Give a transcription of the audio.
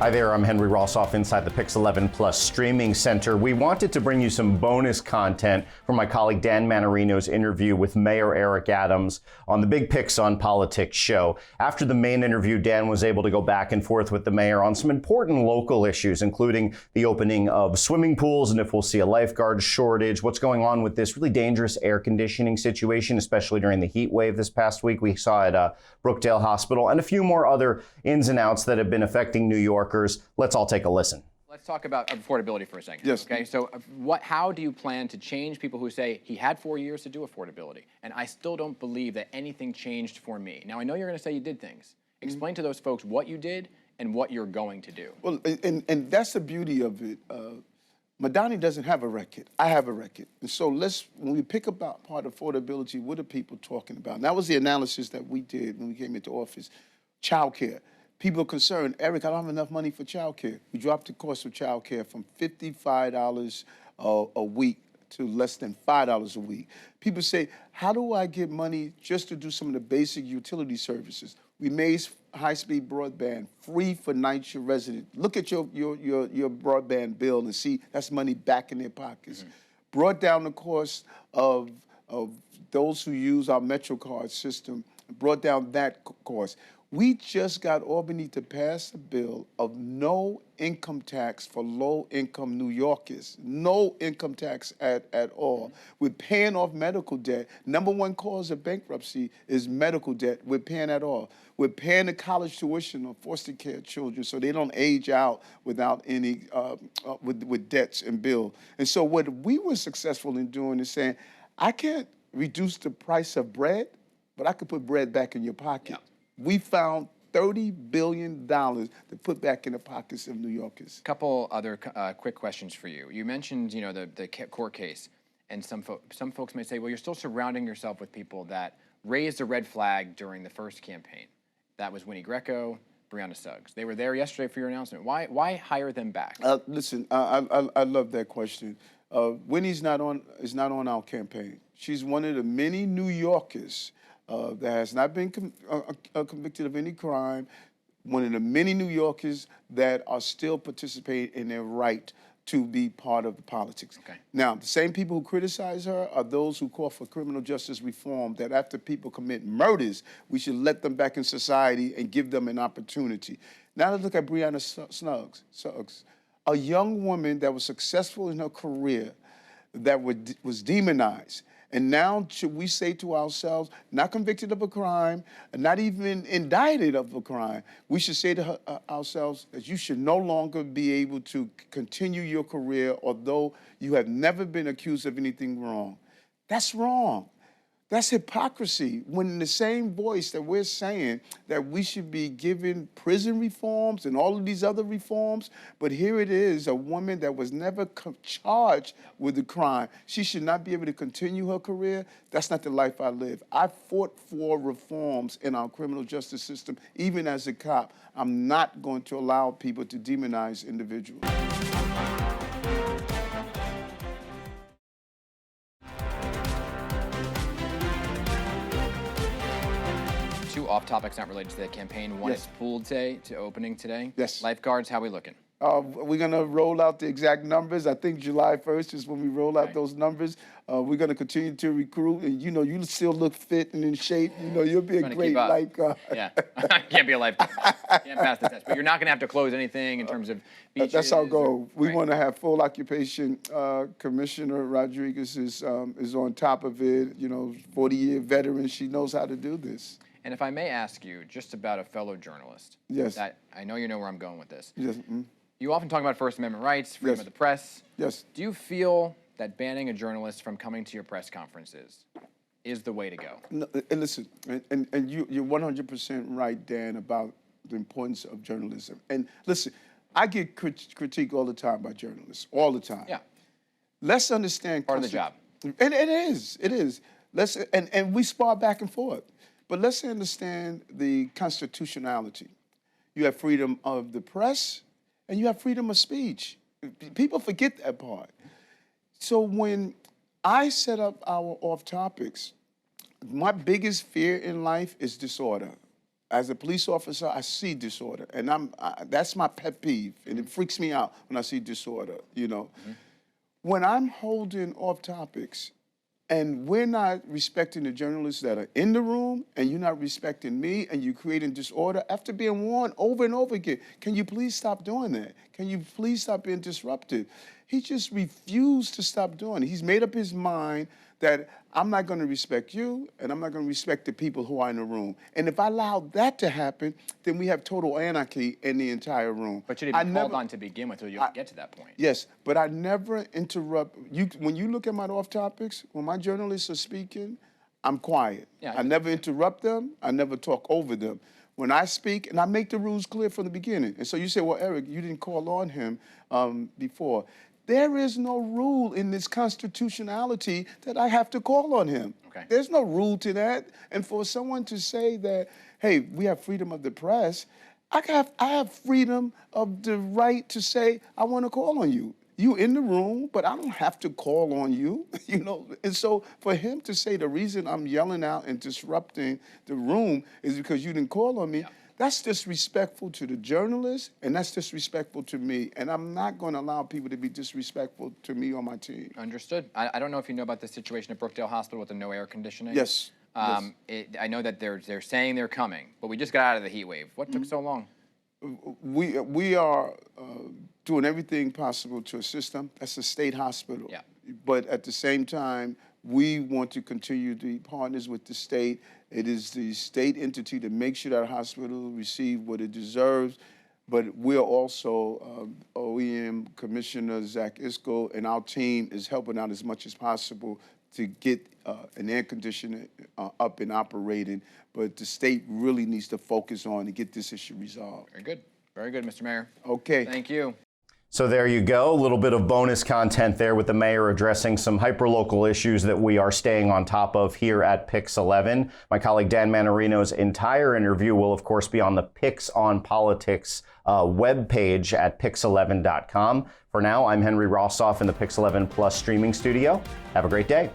Hi there, I'm Henry Rossoff inside the PIX 11 Plus Streaming Center. We wanted to bring you some bonus content from my colleague Dan Mannarino's interview with Mayor Eric Adams on the Big PIX on Politics show. After the main interview, Dan was able to go back and forth with the mayor on some important local issues, including the opening of swimming pools and if we'll see a lifeguard shortage, what's going on with this really dangerous air conditioning situation, especially during the heat wave this past week we saw at Brookdale Hospital, and a few more other ins and outs that have been affecting New Yorkers. Let's all take a listen. Let's talk about affordability for a second. Yes. Okay. So, how do you plan to change people who say he had 4 years to do affordability, and I still don't believe that anything changed for me? Now, I know you're going to say you did things. Explain to those folks what you did and what you're going to do. Well, and that's the beauty of it. Madani doesn't have a record. I have a record. And so when we pick about part of affordability, what are people talking about? And that was the analysis that we did when we came into office. Child care. People are concerned, Eric, I don't have enough money for child care. We dropped the cost of child care from $55 a week to less than $5 a week. People say, how do I get money just to do some of the basic utility services? We made high-speed broadband free for NYCHA residents. Look at your broadband bill and see that's money back in their pockets. Mm-hmm. Brought down the cost of those who use our MetroCard system, brought down that cost. We just got Albany to pass a bill of no income tax for low-income New Yorkers. No income tax at all. We're paying off medical debt. Number one cause of bankruptcy is medical debt. We're paying that off. We're paying the college tuition of foster care children so they don't age out without any, with debts and bills. And so what we were successful in doing is saying, I can't reduce the price of bread, but I could put bread back in your pocket. Yeah. We found $30 billion to put back in the pockets of New Yorkers. A couple other quick questions for you. You mentioned, the court case, and some folks may say, well, you're still surrounding yourself with people that raised a red flag during the first campaign. That was Winnie Greco, Brianna Suggs. They were there yesterday for your announcement. Why hire them back? Listen, I love that question. Winnie's not on our campaign. She's one of the many New Yorkers that has not been convicted of any crime, one of the many New Yorkers that are still participating in their right to be part of the politics. Okay. Now, the same people who criticize her are those who call for criminal justice reform, that after people commit murders, we should let them back in society and give them an opportunity. Now let's look at Brianna Suggs, a young woman that was successful in her career that was demonized. And now should we say to ourselves, not convicted of a crime, not even indicted of a crime, we should say to ourselves that you should no longer be able to continue your career although you have never been accused of anything wrong. That's wrong. That's hypocrisy, when in the same voice that we're saying that we should be given prison reforms and all of these other reforms, but here it is, a woman that was never charged with a crime. She should not be able to continue her career. That's not the life I live. I fought for reforms in our criminal justice system, even as a cop. I'm not going to allow people to demonize individuals. Two off topics not related to the campaign. One is pool day to opening today. Yes. Lifeguards, how are we looking? We're going to roll out the exact numbers. I think July 1st is when we roll out those numbers. We're going to continue to recruit. And, you still look fit and in shape. You'll be a great lifeguard. Yeah. I can't be a lifeguard. Can't pass the test. But you're not going to have to close anything in terms of beaches. That's our goal. We want to have full occupation. Commissioner Rodriguez is on top of it. 40-year veteran. She knows how to do this. And if I may ask you, just about a fellow journalist. Yes. That I know you know where I'm going with this. Yes. Mm-hmm. You often talk about First Amendment rights, freedom of the press. Yes. Do you feel that banning a journalist from coming to your press conferences is the way to go? No, and listen, and you're 100% right, Dan, about the importance of journalism. And listen, I get critique all the time by journalists, all the time. Yeah. Let's understand. Part of the job. And it is. And we spar back and forth. But let's understand the constitutionality. You have freedom of the press, and you have freedom of speech. People forget that part. So when I set up our off topics, my biggest fear in life is disorder. As a police officer, I see disorder, and that's my pet peeve, and it freaks me out when I see disorder, you know. When I'm holding off topics and we're not respecting the journalists that are in the room, and you're not respecting me, and you're creating disorder after being warned over and over again, can you please stop doing that? Can you please stop being disruptive? He just refused to stop doing it. He's made up his mind that I'm not going to respect you, and I'm not going to respect the people who are in the room. And if I allow that to happen, then we have total anarchy in the entire room. But you didn't be called on to begin with, so you don't get to that point. Yes, but I never interrupt. When you look at my off topics, when my journalists are speaking, I'm quiet. Yeah, I never interrupt them. I never talk over them. When I speak, and I make the rules clear from the beginning. And so you say, well, Eric, you didn't call on him before. There is no rule in this constitutionality that I have to call on him. Okay. There's no rule to that. And for someone to say that, hey, we have freedom of the press, I have freedom of the right to say, I want to call on you. You in the room, but I don't have to call on you, you know? And so for him to say the reason I'm yelling out and disrupting the room is because you didn't call on me, that's disrespectful to the journalists, and that's disrespectful to me. And I'm not going to allow people to be disrespectful to me or my team. Understood. I don't know if you know about the situation at Brookdale Hospital with the no air conditioning. Yes. I know that they're saying they're coming, but we just got out of the heat wave. What took so long? We are doing everything possible to assist them. That's a state hospital. Yeah. But at the same time, we want to continue to be partners with the state. It is the state entity to make sure that hospital receive what it deserves. But we're also, OEM Commissioner Zach Isco and our team is helping out as much as possible to get an air conditioner up and operating. But the state really needs to focus on to get this issue resolved. Very good. Very good, Mr. Mayor. Okay. Thank you. So there you go, a little bit of bonus content there with the mayor addressing some hyperlocal issues that we are staying on top of here at PIX 11. My colleague Dan Mannarino's entire interview will, of course, be on the PIX on Politics webpage at pix11.com. For now, I'm Henry Rossoff in the PIX 11 Plus streaming studio. Have a great day.